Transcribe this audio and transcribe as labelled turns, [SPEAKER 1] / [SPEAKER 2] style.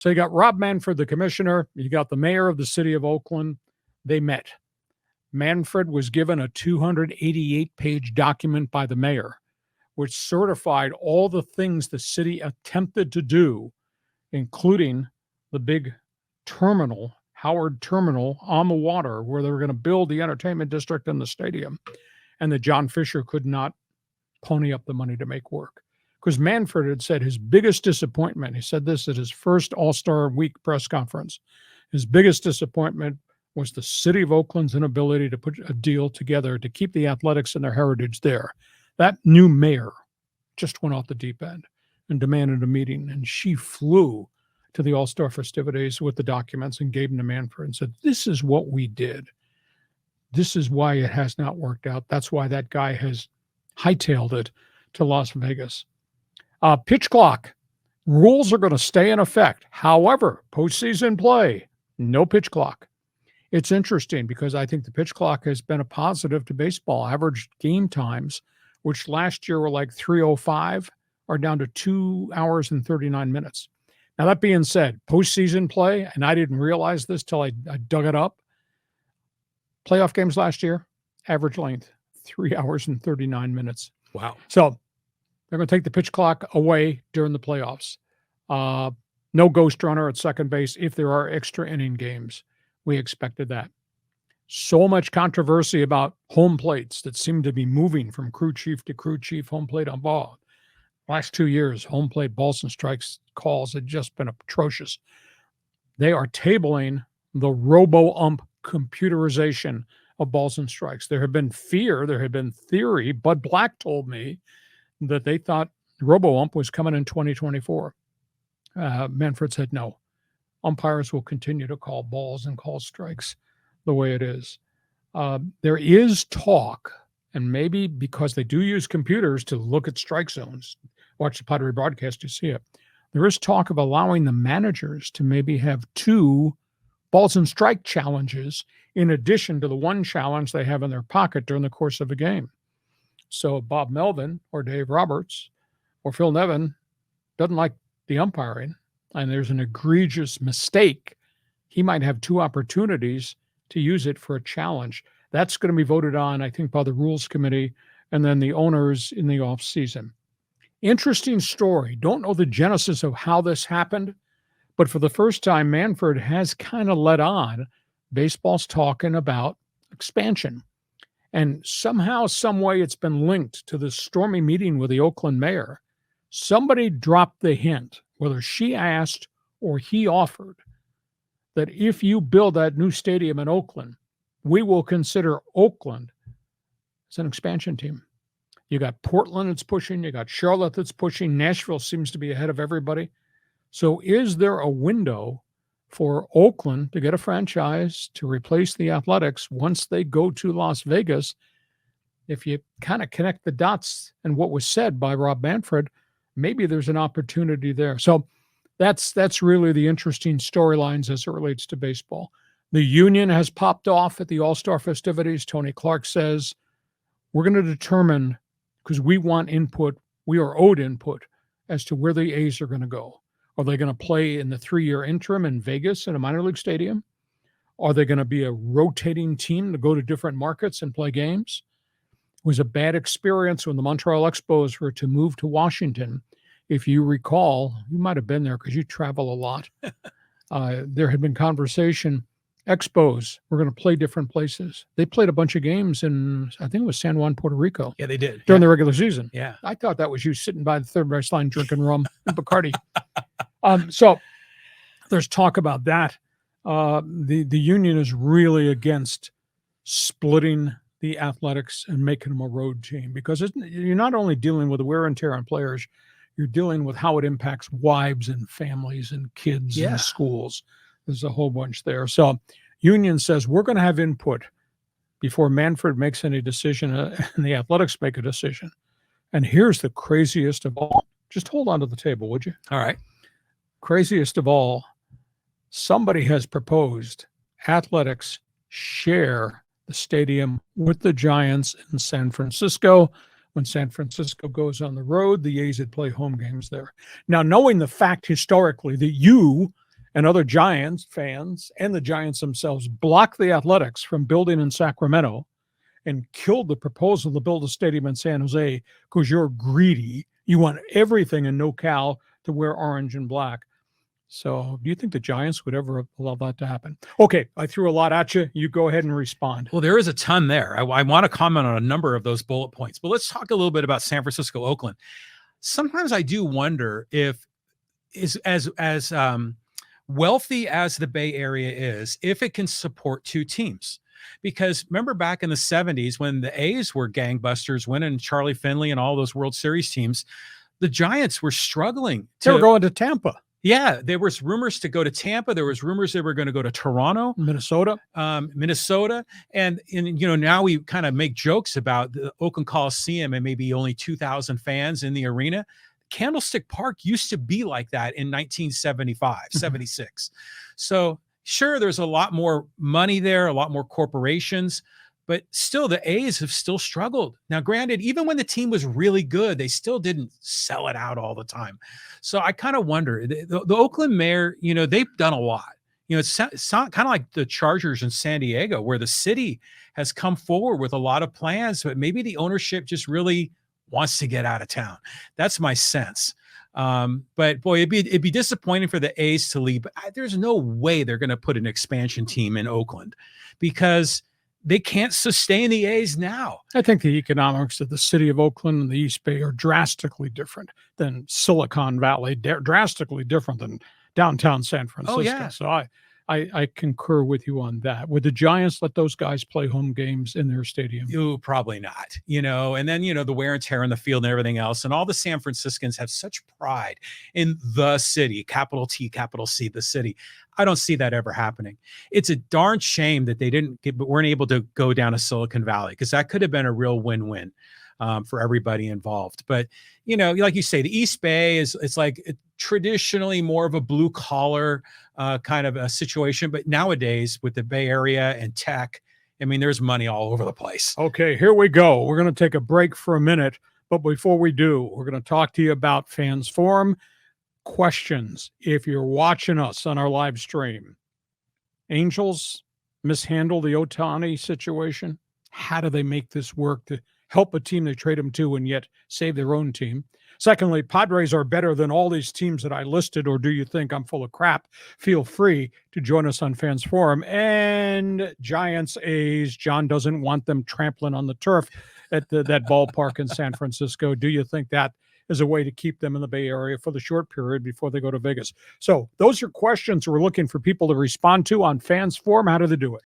[SPEAKER 1] So you got Rob Manfred, the commissioner. You got the mayor of the city of Oakland. They met. Manfred was given a 288-page document by the mayor, which certified all the things the city attempted to do, including the big terminal, Howard Terminal, on the water, where they were going to build the entertainment district and the stadium, and that John Fisher could not pony up the money to make work. Because Manfred had said his biggest disappointment, he said this at his first All-Star Week press conference, his biggest disappointment was the city of Oakland's inability to put a deal together to keep the athletics and their heritage there. That new mayor just went off the deep end and demanded a meeting, and she flew to the All-Star festivities with the documents and gave them to Manfred and said, this is what we did. This is why it has not worked out. That's why that guy has hightailed it to Las Vegas. Pitch clock. Rules are going to stay in effect. However, postseason play, no pitch clock. It's interesting because I think the pitch clock has been a positive to baseball. Average game times, which last year were like 3:05, are down to 2 hours and 39 minutes. Now, that being said, postseason play, and I didn't realize this till I dug it up, playoff games last year, average length, 3 hours and 39 minutes.
[SPEAKER 2] Wow.
[SPEAKER 1] So they're going to take the pitch clock away during the playoffs. No ghost runner at second base if there are extra inning games. We expected that. So much controversy about home plates that seem to be moving from crew chief to crew chief, home plate on ball. Last 2 years, home plate balls and strikes calls had just been atrocious. They are tabling the robo-ump computerization of balls and strikes. There had been fear, there had been theory. Bud Black told me that they thought robo-ump was coming in 2024. Manfred said no. Umpires will continue to call balls and call strikes the way it is. There is talk, and maybe because they do use computers to look at strike zones, watch the Padre broadcast, you see it. There is talk of allowing the managers to maybe have 2 balls and strike challenges in addition to the one challenge they have in their pocket during the course of a game. So Bob Melvin or Dave Roberts or Phil Nevin doesn't like the umpiring, and there's an egregious mistake, he might have 2 opportunities to use it for a challenge. That's going to be voted on, I think, by the Rules Committee and then the owners in the offseason. Interesting story. Don't know the genesis of how this happened, but for the first time, Manfred has kind of let on. Baseball's talking about expansion. And somehow, some way, it's been linked to this stormy meeting with the Oakland mayor. Somebody dropped the hint, whether she asked or he offered, that if you build that new stadium in Oakland, we will consider Oakland as an expansion team. You got Portland that's pushing, you got Charlotte that's pushing, Nashville seems to be ahead of everybody. So is there a window for Oakland to get a franchise to replace the Athletics once they go to Las Vegas? If you kind of connect the dots and what was said by Rob Manfred, maybe there's an opportunity there. So that's really the interesting storylines as it relates to baseball. The union has popped off at the All-Star festivities. Tony Clark says, we're going to determine, because we want input, we are owed input as to where the A's are going to go. Are they going to play in the 3-year interim in Vegas in a minor league stadium? Are they going to be a rotating team to go to different markets and play games? It was a bad experience when the Montreal Expos were to move to Washington. If you recall, you might have been there because you travel a lot. There had been conversation. Expos were going to play different places. They played a bunch of games in, I think it was San Juan, Puerto Rico.
[SPEAKER 2] Yeah, they did.
[SPEAKER 1] During the regular season.
[SPEAKER 2] Yeah.
[SPEAKER 1] I thought that was you sitting by the third base line drinking rum and Bacardi. So there's talk about that. The union is really against splitting the Athletics and making them a road team, because you're not only dealing with the wear and tear on players, you're dealing with how it impacts wives and families and kids and schools. There's a whole bunch there. So union says we're going to have input before Manfred makes any decision and the Athletics make a decision. And here's the craziest of all. Just hold on to the table, would you?
[SPEAKER 2] All right.
[SPEAKER 1] Craziest of all, somebody has proposed Athletics share the stadium with the Giants in San Francisco. When San Francisco goes on the road, the A's would play home games there. Now, knowing the fact historically that you and other Giants fans and the Giants themselves blocked the Athletics from building in Sacramento and killed the proposal to build a stadium in San Jose because you're greedy. You want everything in NoCal to wear orange and black. So do you think the Giants would ever allow that to happen? Okay, I threw a lot at you. You go ahead and respond.
[SPEAKER 2] Well, there is a ton there. I want to comment on a number of those bullet points, but let's talk a little bit about San Francisco, Oakland. Sometimes I do wonder if as wealthy as the Bay Area is, if it can support two teams. Because remember back in the 70s when the A's were gangbusters, winning Charlie Finley and all those World Series teams, the Giants were struggling.
[SPEAKER 1] They were going to Tampa.
[SPEAKER 2] Yeah, there was rumors to go to Tampa. There was rumors they were going to go to Toronto,
[SPEAKER 1] Minnesota.
[SPEAKER 2] And now we kind of make jokes about the Oakland Coliseum and maybe only 2,000 fans in the arena. Candlestick Park used to be like that in 1975, 76. So sure, there's a lot more money there, a lot more corporations, but still the A's have still struggled. Now, granted, even when the team was really good, they still didn't sell it out all the time. So I kind of wonder, the Oakland mayor, they've done a lot. It's kind of like the Chargers in San Diego, where the city has come forward with a lot of plans, but maybe the ownership just really wants to get out of town. That's my sense. But boy, it'd be disappointing for the A's to leave. But there's no way they're going to put an expansion team in Oakland because they can't sustain the A's now.
[SPEAKER 1] I think the economics of the city of Oakland and the East Bay are drastically different than Silicon Valley, drastically different than downtown San Francisco.
[SPEAKER 2] Oh, yeah.
[SPEAKER 1] So I concur with you on that. Would the Giants let those guys play home games in their stadium?
[SPEAKER 2] Probably not, and then, the wear and tear on the field and everything else. And all the San Franciscans have such pride in the city, capital T, capital C, the city. I don't see that ever happening. It's a darn shame that they weren't able to go down to Silicon Valley, because that could have been a real win-win for everybody involved. But, like you say, the East Bay it's like traditionally more of a blue collar kind of a situation. But nowadays with the Bay Area and tech, there's money all over the place.
[SPEAKER 1] Okay, here we go. We're going to take a break for a minute. But before we do, we're going to talk to you about Fans Forum. Questions. If you're watching us on our live stream, Angels mishandle the Ohtani situation. How do they make this work to help a team they trade him to and yet save their own team? Secondly, Padres are better than all these teams that I listed, or do you think I'm full of crap? Feel free to join us on Fans Forum. And Giants, A's, John doesn't want them trampling on the turf at that ballpark in San Francisco. Do you think that is a way to keep them in the Bay Area for the short period before they go to Vegas? So those are questions we're looking for people to respond to on Fans Forum. How do they do it?